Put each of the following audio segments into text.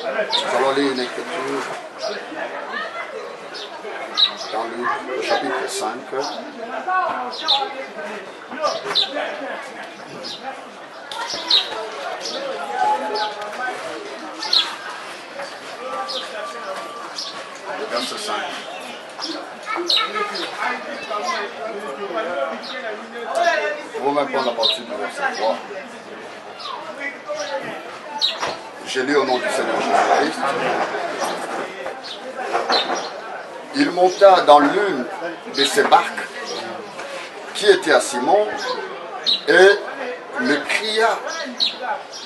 Nous allons lire une écriture dans le chapitre 5. Le verset 5. Vous même prendre la partie du verset 3. J'ai lu au nom du Seigneur Jésus-Christ. Il monta dans l'une de ces barques qui était à Simon et le cria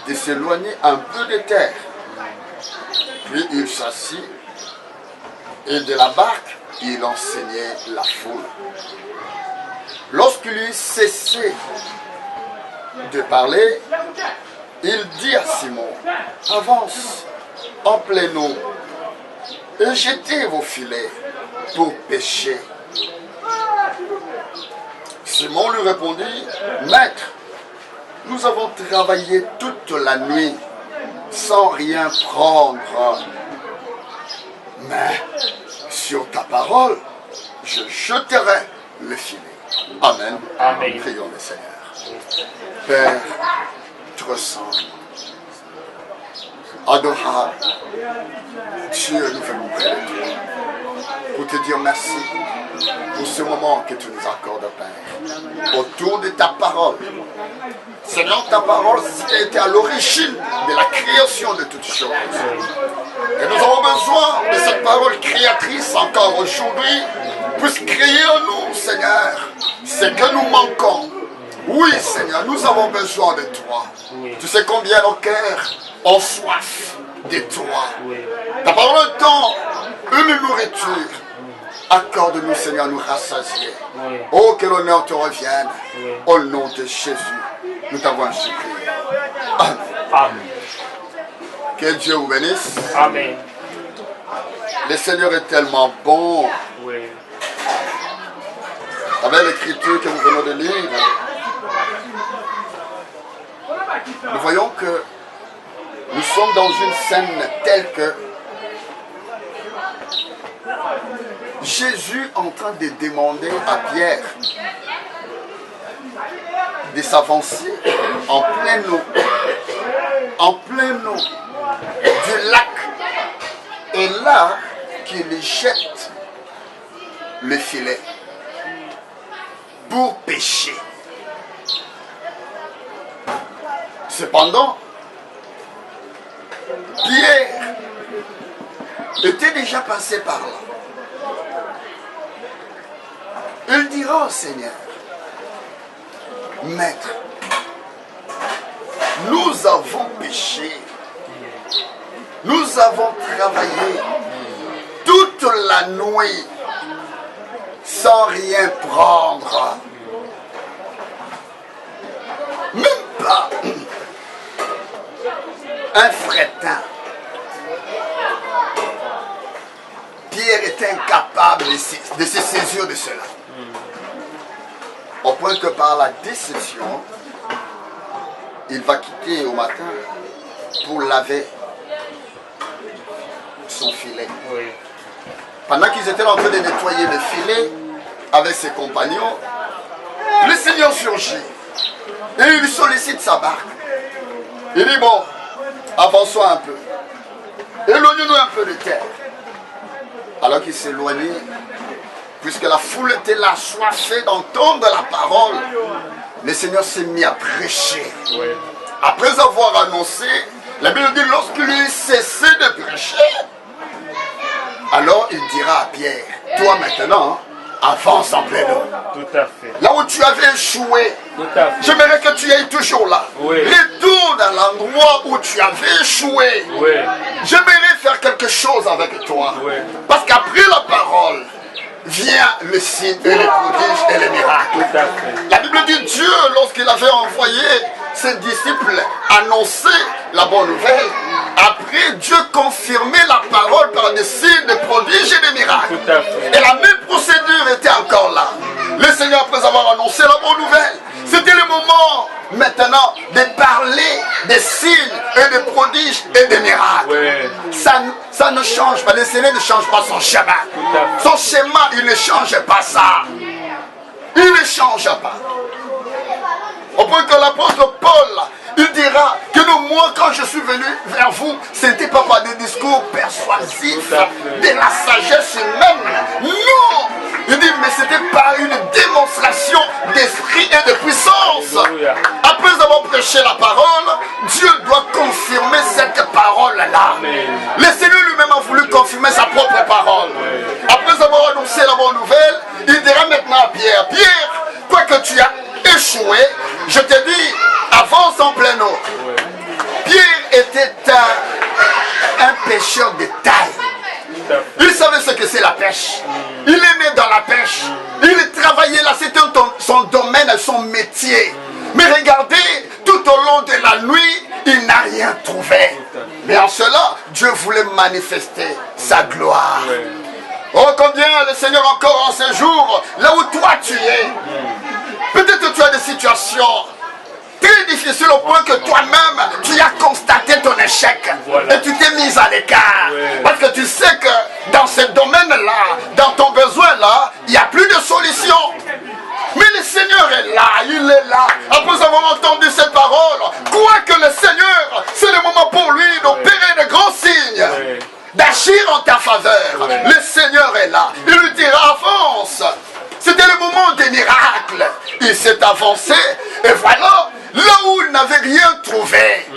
de s'éloigner un peu de terre. Puis il s'assit et de la barque, il enseignait la foule. Lorsqu'il eut cessé de parler, il dit à Simon, avance en pleine eau et jetez vos filets pour pêcher. Simon lui répondit, maître, nous avons travaillé toute la nuit sans rien prendre. Mais sur ta parole, je jeterai le filet. Amen. Amen. Prions le Seigneur. Père, très saint, adorable, Dieu, nous venons près de toi pour te dire merci pour ce moment que tu nous accordes, Père, autour de ta parole. Seigneur, ta parole, c'est qui a été à l'origine de la création de toutes choses. Et nous avons besoin de cette parole créatrice encore aujourd'hui, puisse créer en nous, Seigneur, ce que nous manquons. Oui, Seigneur, nous avons besoin de toi. Tu sais combien nos cœurs ont soif de toi. Ta parole étant une nourriture, accorde-nous, Seigneur, nous rassasier. Oh, que l'honneur te revienne. Au nom de Jésus, nous t'avons ainsi prié. Amen. Amen. Que Dieu vous bénisse. Amen. Le Seigneur est tellement bon. Oui. Avec l'écriture que nous venons de lire, nous voyons que nous sommes dans une scène telle que Jésus est en train de demander à Pierre de s'avancer en pleine eau du lac. Et là, qu'il jette le filet pour pêcher. Cependant, Pierre était déjà passé par là. Il dira au Seigneur, Maître, nous avons péché, nous avons travaillé toute la nuit sans rien prendre, même pas un fretin. Pierre était incapable de se saisir de cela. Au point que par la déception, il va quitter au matin pour laver son filet. Oui. Pendant qu'ils étaient en train de nettoyer le filet avec ses compagnons, le Seigneur surgit et il sollicite sa barque. Il dit, bon, avançons un peu. Éloignons-nous un peu de terre. Alors qu'il s'éloignait, puisque la foule était là, assoiffée d'entendre la parole, le Seigneur s'est mis à prêcher. Oui. Après avoir annoncé, la Bible dit, lorsqu'il eut cessé de prêcher, alors il dira à Pierre, toi maintenant, avance en pleine eau. Tout à fait. Là où tu avais échoué, Tout à fait. j'aimerais que tu ailles toujours là. Oui. Retourne à l'endroit où tu avais échoué. Oui. J'aimerais faire quelque chose avec toi. Oui. Parce qu'après la parole, vient le signe et les prodiges et les miracles. Tout à fait. La Bible dit Dieu, lorsqu'il avait envoyé ses disciples annoncer la bonne nouvelle, après Dieu confirmait la parole par des signes, des prodiges et des miracles. Tout à fait. Et la même procédure était encore là. Le Seigneur, après avoir annoncé la bonne nouvelle, c'était le moment maintenant de parler des signes et des prodiges et des miracles. Oui. ça ne change pas. Le Seigneur ne change pas son chemin. Son chemin, il ne change pas ça. Il ne change pas. Au point que l'apôtre Paul, il dira que moi, quand je suis venu vers vous, ce n'était pas par des discours persuasifs, de la sagesse humaine. Non! Il dit, mais c'était par une démonstration d'esprit et de puissance. Après avoir prêché la parole, Dieu doit confirmer cette parole-là. Le Seigneur lui-même a voulu confirmer sa propre parole. Après avoir annoncé la bonne nouvelle, il dira maintenant à Pierre, Pierre, quoi que tu as échoué, je te dis, avance en pleine eau. Pierre était un pêcheur de taille. Il savait ce que c'est la pêche. Il est né dans la pêche. Il travaillait là, c'était son domaine, son métier. Mais regardez, tout au long de la nuit, il n'a rien trouvé. Mais en cela, Dieu voulait manifester sa gloire. Oh, combien le Seigneur encore en ce jour, là où toi tu es, peut-être que tu as des situations très difficiles au point que toi-même, tu as constaté ton échec. Et tu t'es mis à l'écart. Parce que tu sais que dans ce domaine-là, dans ton besoin-là, il n'y a plus de solution. Mais le Seigneur est là, il est là. Après avoir entendu cette parole, crois que le Seigneur, c'est le moment pour lui d'opérer de grands signes. D'agir en ta faveur. Le Seigneur est là. Il lui dira avance. C'était le moment des miracles. Il s'est avancé et voilà, là où il n'avait rien trouvé.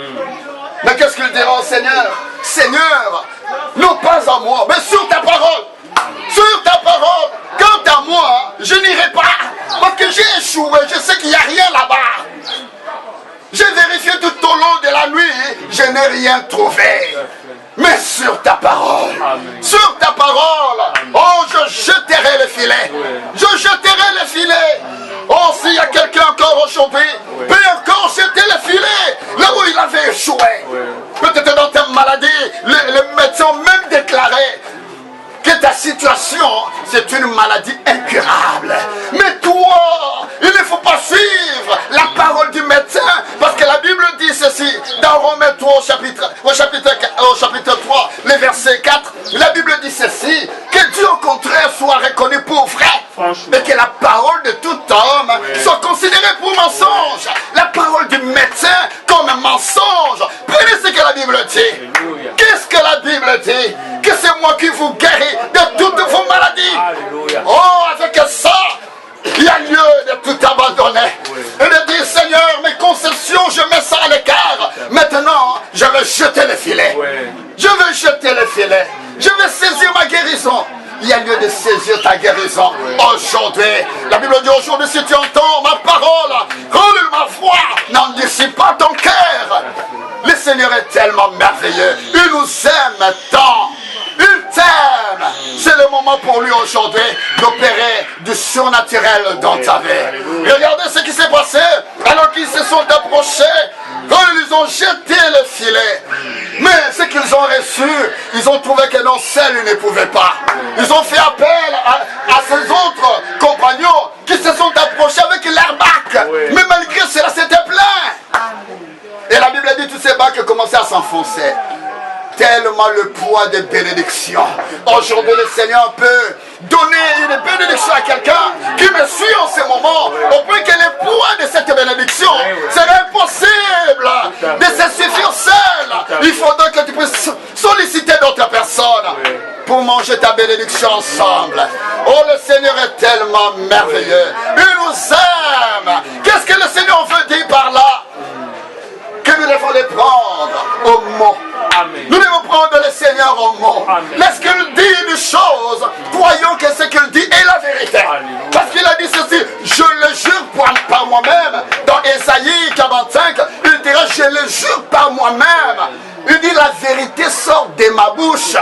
Mais qu'est-ce qu'il dira au Seigneur? Seigneur, non pas à moi, mais sur ta parole. Sur ta parole. Quant à moi, je n'irai pas. Parce que j'ai échoué, je sais qu'il n'y a rien là-bas. J'ai vérifié tout au long de la nuit, je n'ai rien trouvé. Mais sur ta parole, sur ta parole, oh, je jeterai le filet. Je jeterai le filet. Oh, s'il y a quelqu'un encore aujourd'hui, peut encore jeter le filet là où il avait échoué. Peut-être dans ta maladie, les médecins ont même déclaré que ta situation, c'est une maladie incurable. Mais toi, il ne faut pas suivre la parole du médecin, parce que la Bible dit ceci, dans Romains 3 au chapitre 3, le verset 4, la Bible dit ceci, que Dieu au contraire soit reconnu pour vrai, et que la parole de tout homme soit considérée pour mensonge. La parole du médecin comme un mensonge. Prenez ce que la Bible dit. Qu'est-ce que la Bible dit? Que c'est moi qui vous guéris de toutes vos maladies. Alléluia. Oh, avec ça, il y a lieu de tout abandonner. Et de dire, Seigneur, mes conceptions, je mets ça à l'écart. Maintenant, je vais jeter le filet. Je vais jeter le filet. Je vais saisir ma guérison. Il y a lieu de saisir ta guérison aujourd'hui. La Bible dit aujourd'hui, si tu entends ma parole, roule ma voix, n'endurcis pas ton cœur. Le Seigneur est tellement merveilleux. Il nous aime tant. Il t'aime. C'est le moment pour lui aujourd'hui d'opérer du surnaturel dans ta vie. Regardez ce qui s'est passé alors qu'ils se sont approchés. Quand ils ont jeté le filet, mais ce qu'ils ont reçu, ils ont trouvé que non, seul ils ne pouvaient pas. Ils ont fait appel à ces autres compagnons qui se sont approchés avec leur bac. Mais malgré cela, c'était plein. Et la Bible dit que tous ces bacs commençaient à s'enfoncer. Tellement le poids des bénédictions. Aujourd'hui, le Seigneur peut donner une bénédiction à quelqu'un qui me suit en ce moment, au point que le poids de cette bénédiction serait impossible de se suffire seul. Il faudra que tu puisses solliciter d'autres personnes pour manger ta bénédiction ensemble. Oh, le Seigneur est tellement merveilleux. Il nous aime. Qu'est-ce que le Seigneur veut dire par là? Que nous devons les prendre au mot. Amen. Nous devons prendre le Seigneur au mot. Lorsqu'il dit une chose, croyons que ce qu'il dit est la vérité. Alléluia. Parce qu'il a dit ceci, je le jure par moi-même. Dans Ésaïe 45, il dira, je le jure par moi-même. Il dit, la vérité sort de ma bouche.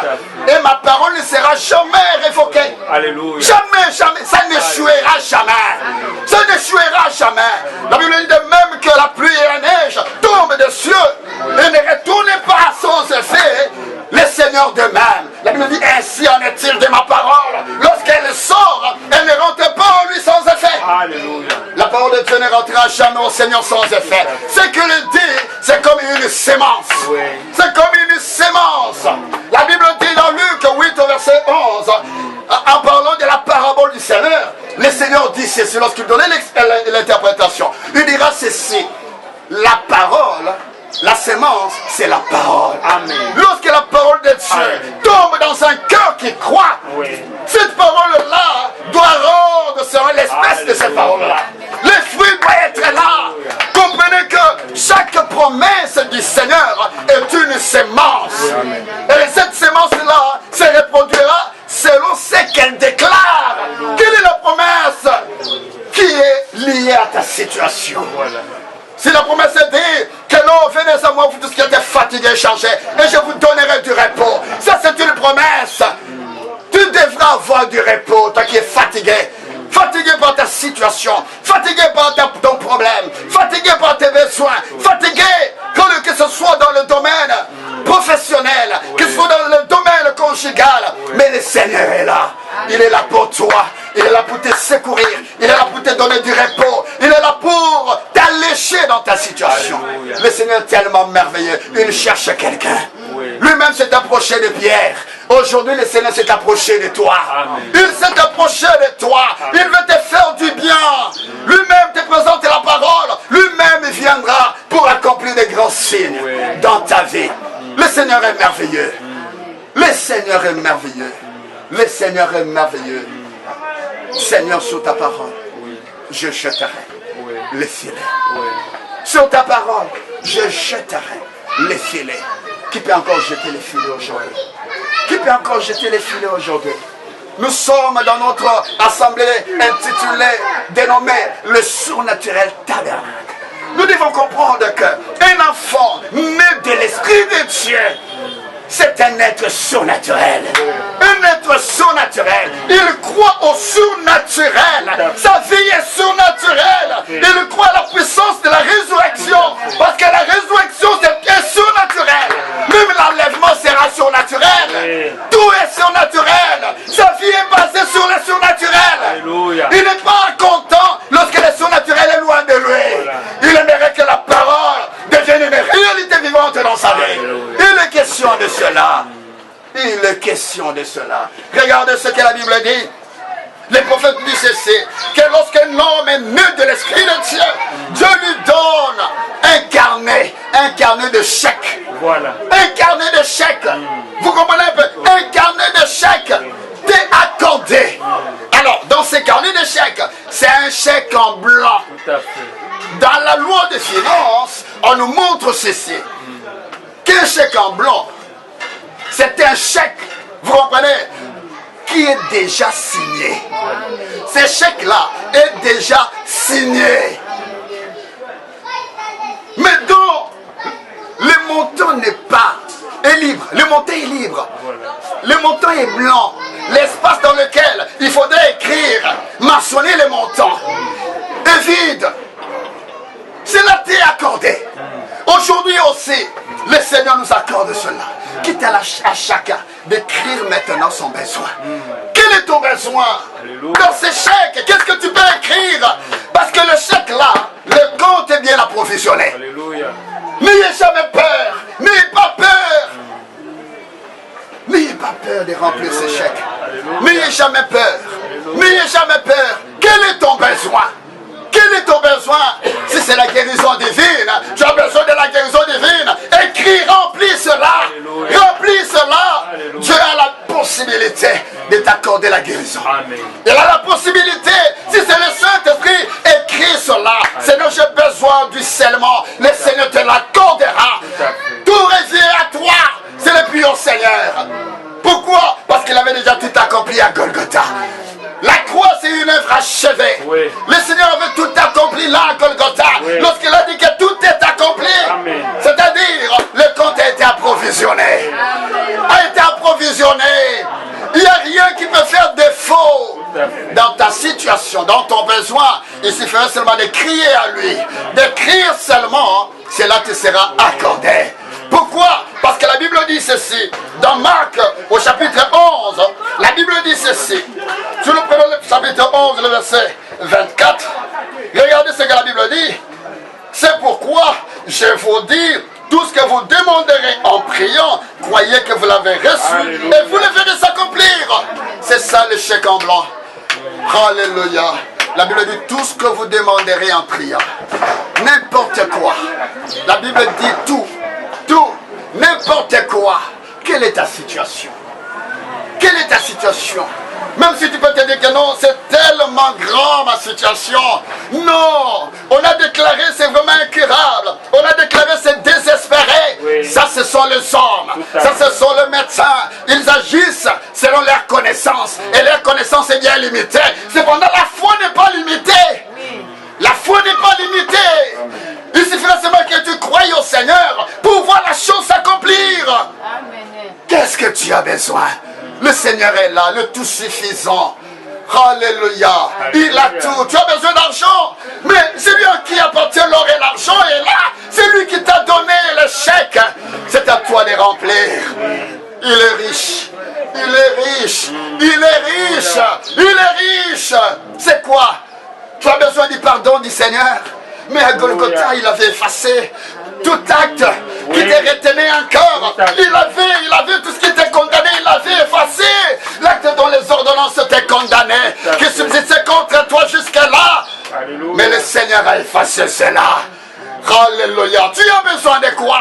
Et ma parole ne sera jamais révoquée. Alléluia. Jamais, jamais. Ça n'échouera jamais. Ça n'échouera jamais. La Bible dit de même que la pluie et la neige tombent des cieux et ne retournent pas sans effet. Le Seigneur de même. La Bible dit, ainsi en est-il de ma parole. Lorsqu'elle sort, elle ne rentre pas en lui sans effet. Alléluia. La parole de Dieu ne rentrera jamais au Seigneur sans effet. Ce qu'il dit, c'est comme une sémence. Oui. C'est comme une sémence. La ceci, lorsqu'il donnait l'interprétation, il dira ceci. La parole, la sémence, c'est la parole. Amen. Lorsque la parole de Dieu tombe dans un cœur qui croit, cette parole-là doit rendre selon l'espèce de cette parole-là. Le fruit doit être là. Comprenez que chaque promesse du Seigneur est une sémence. Et cette sémence-là se reproduira selon ce qu'elle déclare. Quelle est la promesse qui est liée à ta situation? Si la promesse dit que non, venez à moi, vous tous qui êtes fatigués et chargés, et je vous donnerai du repos. Ça, c'est une promesse. Tu devras avoir du repos, toi qui es fatigué. Fatigué par ta situation, fatigué par ton problème, fatigué par tes besoins, fatigué, que ce soit dans le domaine professionnel, que ce soit dans le domaine conjugal. Mais le Seigneur est là. Il est là pour toi. Il est là pour te secourir. Il est là pour te donner du repos. Il est là pour t'alléger dans ta situation. Alléluia. Le Seigneur est tellement merveilleux. Il cherche quelqu'un. Lui-même s'est approché de Pierre. Aujourd'hui, le Seigneur s'est approché de toi. Amen. Il s'est approché de toi. Amen. Il veut te faire du bien. Lui-même te présente la parole. Lui-même viendra pour accomplir des grands signes dans ta vie. Le Seigneur est merveilleux. Le Seigneur est merveilleux. Le Seigneur est merveilleux. Seigneur, sur ta parole, je jetterai les filets. Sur ta parole, je jetterai les filets. Qui peut encore jeter les filets aujourd'hui? Qui peut encore jeter les filets aujourd'hui? Nous sommes dans notre assemblée intitulée, dénommée le surnaturel tabernacle. Nous devons comprendre qu'un enfant né de l'Esprit de Dieu, c'est un être surnaturel. Un être surnaturel. Il croit au surnaturel. Sa vie est surnaturelle. Il croit à la puissance de la résurrection. Parce que la résurrection, c'est surnaturel. Même l'enlèvement sera surnaturel. Tout est surnaturel. Sa vie est basée sur le surnaturel. Alléluia. Il n'est pas content lorsque le surnaturel est loin de lui. Il aimerait que la parole devienne une réalité vivante dans sa vie. Il est question de cela. Il est question de cela. Regardez ce que la Bible dit. Les prophètes disent ceci, que lorsqu'un homme est né de l'Esprit de Dieu, Dieu lui donne un carnet de chèques. Voilà. Un carnet de chèques. Vous comprenez un peu? Un carnet de chèques t'est accordé. Alors, dans ces carnets de chèques, c'est un chèque en blanc. Tout à fait. Dans la loi des finances, on nous montre ceci. Qu'un chèque en blanc, c'est un chèque, vous comprenez, qui est déjà signé. Ce chèque-là est déjà signé. Mais donc, le montant n'est pas est libre. Le montant est libre. Le montant est blanc. L'espace dans lequel il faudrait écrire, mentionner le montant est vide. Cela t'est accordé. Aujourd'hui aussi, le Seigneur nous accorde cela. Quitte à chacun d'écrire maintenant son besoin. Quel est ton besoin? Dans ce chèque, qu'est-ce que tu peux écrire? Parce que le chèque là, le compte est bien approvisionné. Alléluia. N'ayez jamais peur. N'ayez pas peur. N'ayez pas peur de remplir ce chèque. N'ayez jamais peur. N'ayez jamais peur. Quel est ton besoin? Quel est ton besoin? Si c'est la guérison divine, tu as besoin de la guérison divine. Écris, remplis cela. Alléluia. Remplis cela. Alléluia. Dieu a la possibilité de t'accorder la guérison. Amen. Il a la possibilité, si c'est le Saint-Esprit, écris cela. Seigneur, j'ai besoin du scellement. Le Seigneur te l'accordera. Tout revient à toi. C'est le plus haut Seigneur. Pourquoi? Parce qu'il avait déjà tout accompli à Golgotha. La croix, c'est une œuvre achevée. Oui. Le Seigneur avait tout accompli là à Golgotha. Oui. Lorsqu'il a dit que tout est accompli, c'est-à-dire le compte a été approvisionné. A été approvisionné. Il n'y a rien qui peut faire défaut dans ta situation, dans ton besoin. Il suffirait seulement de crier à lui. De crier seulement, cela te sera accordé. Pourquoi? Parce que la Bible dit ceci. Dans Marc, au chapitre 11, la Bible dit ceci. Si nous prenons le chapitre 11, le verset 24, regardez ce que la Bible dit. C'est pourquoi je vous dis, tout ce que vous demanderez en priant, croyez que vous l'avez reçu. Alléluia. Et vous le verrez s'accomplir. C'est ça le chèque en blanc. Alléluia. La Bible dit tout ce que vous demanderez en priant. N'importe quoi. La Bible dit tout. Tout. N'importe quoi. Quelle est ta situation? Quelle est ta situation? Même si tu peux te dire que non, c'est tellement grand ma situation. Non, on a déclaré c'est vraiment incurable. On a déclaré c'est désespéré. Oui. Ça, ce sont les hommes. Ça, ce sont les médecins. Ils agissent selon leur connaissance. Et leur connaissance est bien limitée. Cependant, la foi n'est pas limitée. La foi n'est pas limitée. Il suffira seulement que tu croies au Seigneur pour voir la chose s'accomplir. Qu'est-ce que tu as besoin? Le Seigneur est là, le tout suffisant. Alléluia. Il a tout. Tu as besoin d'argent. Mais celui à qui appartient l'or et l'argent est là. C'est lui qui t'a donné le chèque. C'est à toi de remplir. Il est riche. Il est riche. Il est riche. Il est riche. C'est quoi? Tu as besoin du pardon du Seigneur. Mais à Golgotha, il avait effacé tout acte qui te retenait encore. Il avait tout ce qui était condamné, il avait effacé l'acte dont les ordonnances étaient condamnées, qui subsistait contre toi jusque-là. Mais le Seigneur a effacé cela. Alléluia. Tu as besoin de quoi?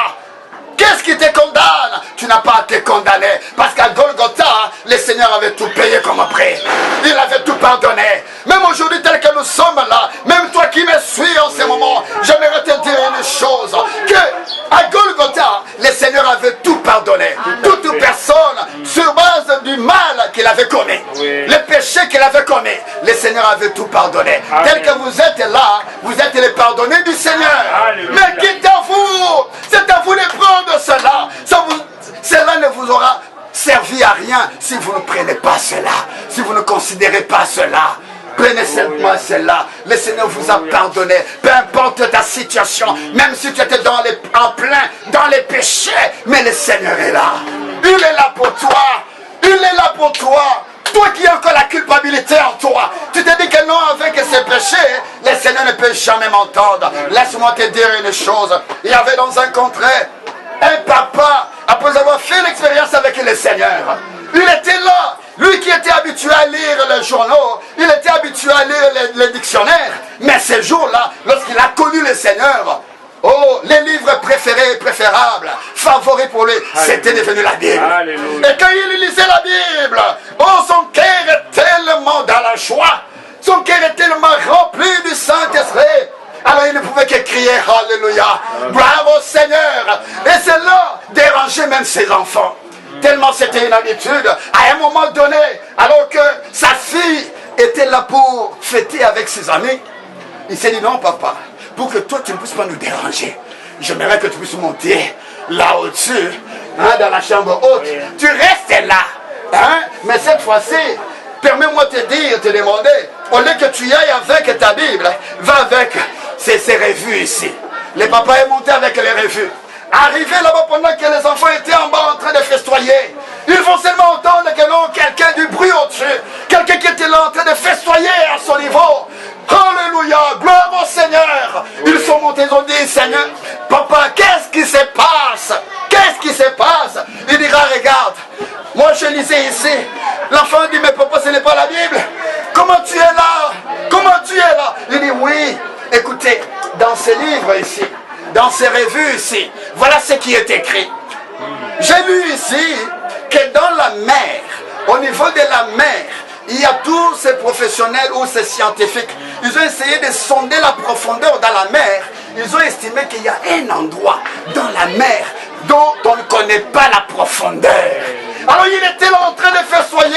Qu'est-ce qui te condamne? Tu n'as pas été condamné. Parce qu'à Golgotha, le Seigneur avait tout payé comme prix. Il avait tout pardonné. Même aujourd'hui, tel que nous sommes là, même toi qui me suis en ce moment, j'aimerais te dire une chose. Que à Golgotha, le Seigneur avait tout pardonné. Toute personne, sur base du mal qu'il avait commis, le péché qu'il avait commis, le Seigneur avait tout pardonné. Tel que vous êtes là, vous êtes les pardonnés du Seigneur. Mais quitte à vous, c'est à vous de prendre cela. Cela ne vous aura servi à rien si vous ne prenez pas cela, si vous ne considérez pas cela. Prenez seulement cela. Le Seigneur vous a pardonné. Peu importe ta situation, même si tu étais en plein dans les péchés, mais le Seigneur est là. Il est là pour toi. Il est là pour toi. Toi qui as encore la culpabilité en toi, tu te dis que non, avec ces péchés, le Seigneur ne peut jamais m'entendre. Laisse-moi te dire une chose. Il y avait dans un contrée un papa, après avoir fait l'expérience avec le Seigneur, il était là, lui qui était habitué à lire les journaux, il était habitué à lire les dictionnaires, mais ce jour-là, lorsqu'il a connu le Seigneur, oh, les livres préférés, préférables, favoris pour lui, c'était devenu la Bible. Alléluia. Et quand il lisait la Bible, oh, son cœur est tellement dans la joie, son cœur est tellement rempli du Saint-Esprit. Alors il ne pouvait que crier Alléluia, bravo Seigneur. Et c'est là déranger même ses enfants. Tellement c'était une habitude. À un moment donné, alors que sa fille était là pour fêter avec ses amis, il s'est dit non papa, pour que toi tu ne puisses pas nous déranger, j'aimerais que tu puisses monter là au-dessus, hein, dans la chambre haute. Tu restes là, hein, mais cette fois-ci, permets-moi de te demander, au lieu que tu y ailles avec ta Bible, va avec ces revues ici. Le papa est monté avec les revues. Arrivé là-bas pendant que les enfants étaient en bas en train de festoyer, ils vont seulement entendre que non, quelqu'un du bruit au-dessus, quelqu'un qui était là en train de festoyer à son niveau. Alléluia, gloire au Seigneur. Ils sont montés, ils ont dit, Seigneur, papa, qu'est-ce qui se passe? Qu'est-ce qui se passe? Il dira, regarde, moi je lisais ici. L'enfant dit, mais papa, ce n'est pas la Bible. Comment tu es là? Comment tu es là? Il dit, oui, écoutez, dans ces livres ici, dans ces revues ici, voilà ce qui est écrit. J'ai lu ici que dans la mer, au niveau de la mer, il y a tous ces professionnels ou ces scientifiques. Ils ont essayé de sonder la profondeur dans la mer. Ils ont estimé qu'il y a un endroit dans la mer dont on ne connaît pas la profondeur. Alors il était là en train de faire soyer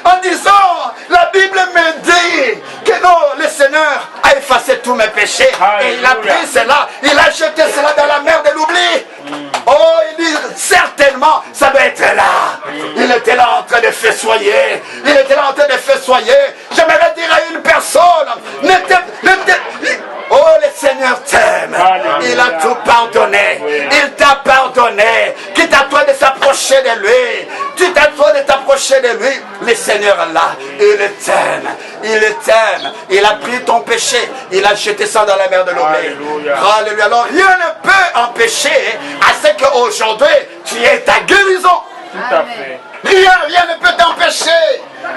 en disant, la Bible me dit que non, le Seigneur a effacé tous mes péchés. Alléluia. Et il a pris cela, il a jeté cela dans la mer de l'oubli. Oh, il dit, certainement, ça doit être là. Il était là en train de faire soyer. Il était là en train de faire soyer. J'aimerais dire à une personne, oh, le Seigneur t'aime. Il a tout pardonné. Il t'a pardonné. Quitte à toi de s'approcher de lui. Quitte à toi de t'approcher de lui. Le Seigneur est là. Il t'aime. Il t'aime. Il a pris ton péché. Il a jeté ça dans la mer de l'oubli. Alléluia. Alors rien ne peut empêcher à ce qu'aujourd'hui tu aies ta guérison. Tout à fait. Rien ne peut t'empêcher.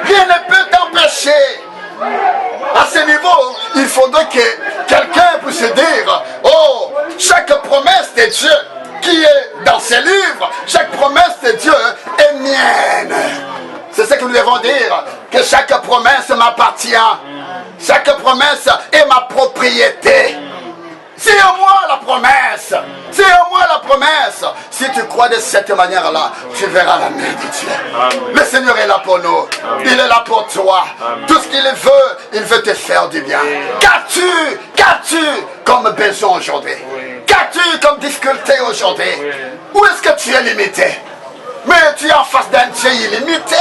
Rien ne peut t'empêcher. À ce niveau, Il faudrait que quelqu'un puisse dire, oh, chaque promesse de Dieu qui est dans ces livres, chaque promesse de Dieu est mienne. C'est ce que nous devons dire, que chaque promesse m'appartient. Chaque promesse est ma propriété. C'est à moi la promesse. C'est à moi la promesse. Si tu crois de cette manière-là, tu verras la main de Dieu. Amen. Le Seigneur est là pour nous. Amen. Il est là pour toi. Amen. Tout ce qu'il veut, il veut te faire du bien. Qu'as-tu comme besoin aujourd'hui? Oui. Qu'as-tu comme difficulté aujourd'hui? Oui. Où est-ce que tu es limité? Mais tu es en face d'un Dieu illimité.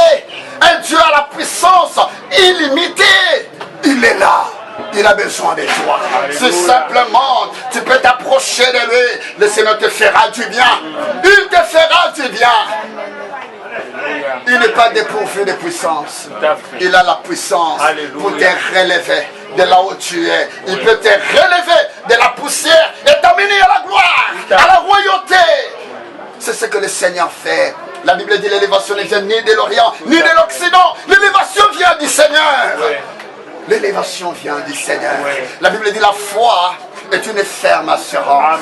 Un Dieu à la puissance illimitée. Il est là. Il a besoin de toi. C'est simplement, tu peux t'approcher de lui. Le Seigneur te fera du bien. Il te fera du bien. Il n'est pas dépourvu de puissance. Il a la puissance pour te relever de là où tu es. Il peut te relever de la poussière et t'amener à la gloire, à la royauté. C'est ce que le Seigneur fait. La Bible dit l'élévation ne vient ni de l'Orient, ni de l'Occident. L'élévation vient du Seigneur. L'élévation vient du Seigneur. La Bible dit la foi est une ferme assurance.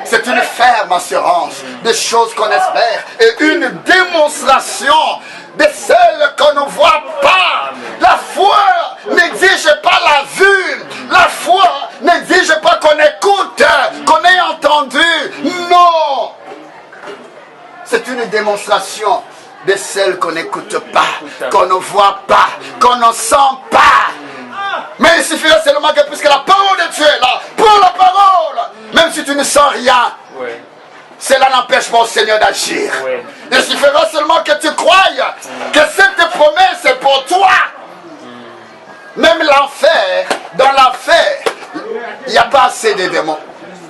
C'est une ferme assurance des choses qu'on espère et une démonstration de celles qu'on ne voit pas. La foi n'exige pas la vue. La foi n'exige pas qu'on écoute, qu'on ait entendu. Non. C'est une démonstration de celles qu'on n'écoute pas, qu'on ne voit pas, qu'on ne sent pas. Mais il suffirait seulement que puisque la parole de Dieu est là, prends la parole, même si tu ne sens rien. Cela n'empêche pas au Seigneur d'agir. Il suffira seulement que tu croyes que cette promesse est pour toi. Même l'enfer, dans l'enfer, il n'y a pas assez de démons.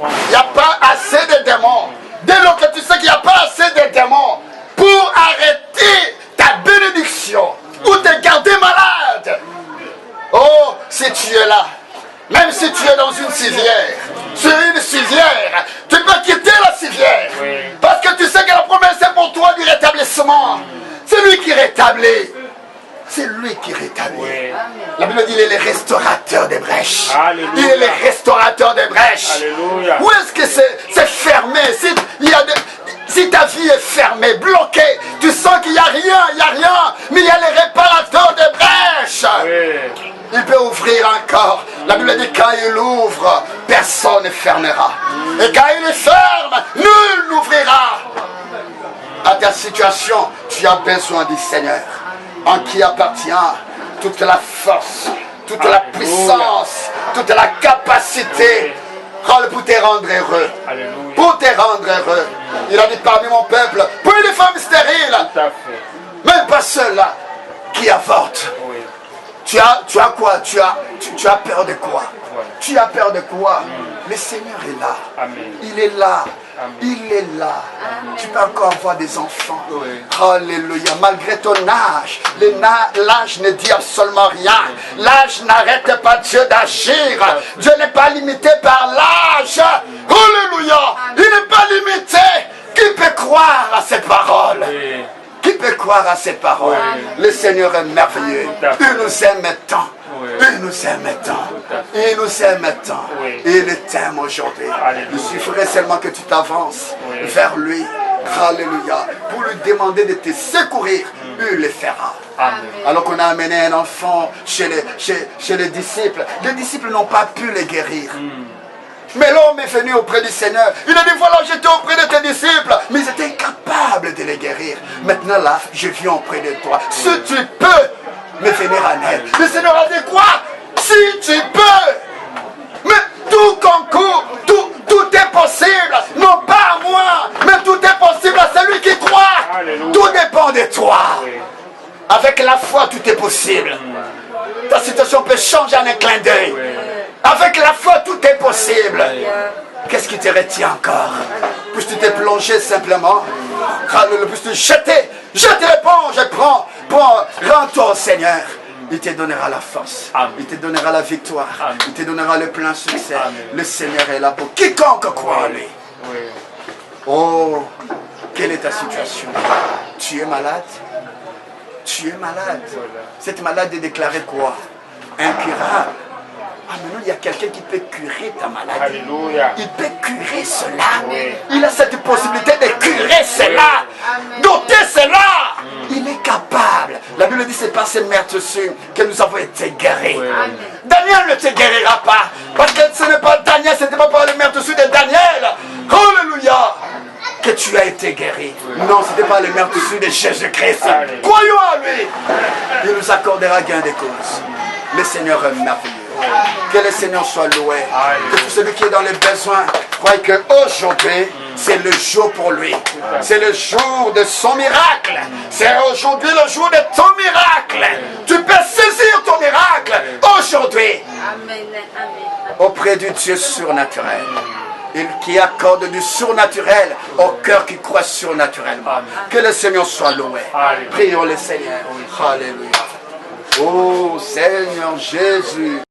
Il n'y a pas assez de démons. Dès lors que tu sais qu'il n'y a pas assez de démons pour arrêter ta bénédiction ou te garder malade. Oh, si tu es là, même si tu es dans une civière, sur une civière, tu peux quitter la civière. Parce que tu sais que la promesse est pour toi du rétablissement. C'est lui qui rétablit. C'est lui qui rétablit. La Bible dit qu'il est le restaurateur des brèches. Alléluia. Il est le restaurateur des brèches. Alléluia. Où est-ce que c'est fermé? Si ta vie est fermée, bloquée, tu sens qu'il n'y a rien, mais il y a le réparateur des brèches. Il peut ouvrir encore. La Bible dit quand il ouvre, personne ne fermera. Et quand il ferme, nul n'ouvrira. À ta situation, tu as besoin du Seigneur, en qui appartient toute la force, toute la puissance, toute la capacité pour te rendre heureux. Pour te rendre heureux. Il a dit parmi mon peuple, pour les femmes stériles, même pas ceux-là qui avortent. Tu as quoi? Tu as peur de quoi? Tu as peur de quoi? Le Seigneur est là. Il est là. Il est là. Tu peux encore avoir des enfants. Alléluia. Malgré ton âge, l'âge ne dit absolument rien. L'âge n'arrête pas Dieu d'agir. Dieu n'est pas limité par l'âge. Alléluia. Il n'est pas limité. Qui peut croire à ces paroles? Qui peut croire à ces paroles? Le Seigneur est merveilleux. Il nous aime tant. Il nous aime tant. Il nous aime tant. Il t'aime aujourd'hui. Il suffirait seulement que tu t'avances vers lui. Alléluia. Pour lui demander de te secourir. Il le fera. Alors qu'on a amené un enfant chez les disciples. Les disciples n'ont pas pu le guérir. Mais l'homme est venu auprès du Seigneur. Il a dit voilà, j'étais auprès de tes disciples, mais ils étaient incapables de les guérir. Maintenant là, je viens auprès de toi. Si tu peux me venir en aide. Le Seigneur a dit quoi? Si tu peux. Mais tout concourt, tout est possible. Non pas à moi, mais tout est possible à celui qui croit. Alléluia. Tout dépend de toi. Avec la foi, tout est possible. Ta situation peut changer en un clin d'œil. Avec la foi, tout est possible. Qu'est-ce qui te retient encore? Puisque tu t'es plongé simplement, puisque tu jeter, je te réponds, je prends, rends-toi au Seigneur. Il te donnera la force. Amen. Il te donnera la victoire. Amen. Il te donnera le plein succès. Amen. Le Seigneur est là pour quiconque croit en lui. Oh, quelle est ta situation? Tu es malade? Tu es malade. Cette maladie est déclarée quoi? Incurable. Ah, maintenant, il y a quelqu'un qui peut curer ta maladie. Alléluia. Il peut curer cela. Oui. Il a cette possibilité de curer cela. D'ôter cela. Il est capable. La Bible dit c'est par ces meurtrissures que nous avons été guéris. Oui. Daniel ne te guérira pas. Parce que ce n'est pas Daniel, ce n'était pas par les meurtrissures de Daniel. Alléluia. Que tu as été guéri. Non, ce n'était pas les meurtrissures de Jésus-Christ. Croyons à lui. Il nous accordera gain de cause. Le Seigneur est merveilleux. Que le Seigneur soit loué. Que tout celui qui est dans les besoins croie qu'aujourd'hui, c'est le jour pour lui. C'est le jour de son miracle. C'est aujourd'hui le jour de ton miracle. Tu peux saisir ton miracle aujourd'hui. Auprès du Dieu surnaturel. Il qui accorde du surnaturel au cœur qui croit surnaturellement. Que le Seigneur soit loué. Prions le Seigneur. Alléluia. Oh Seigneur Jésus.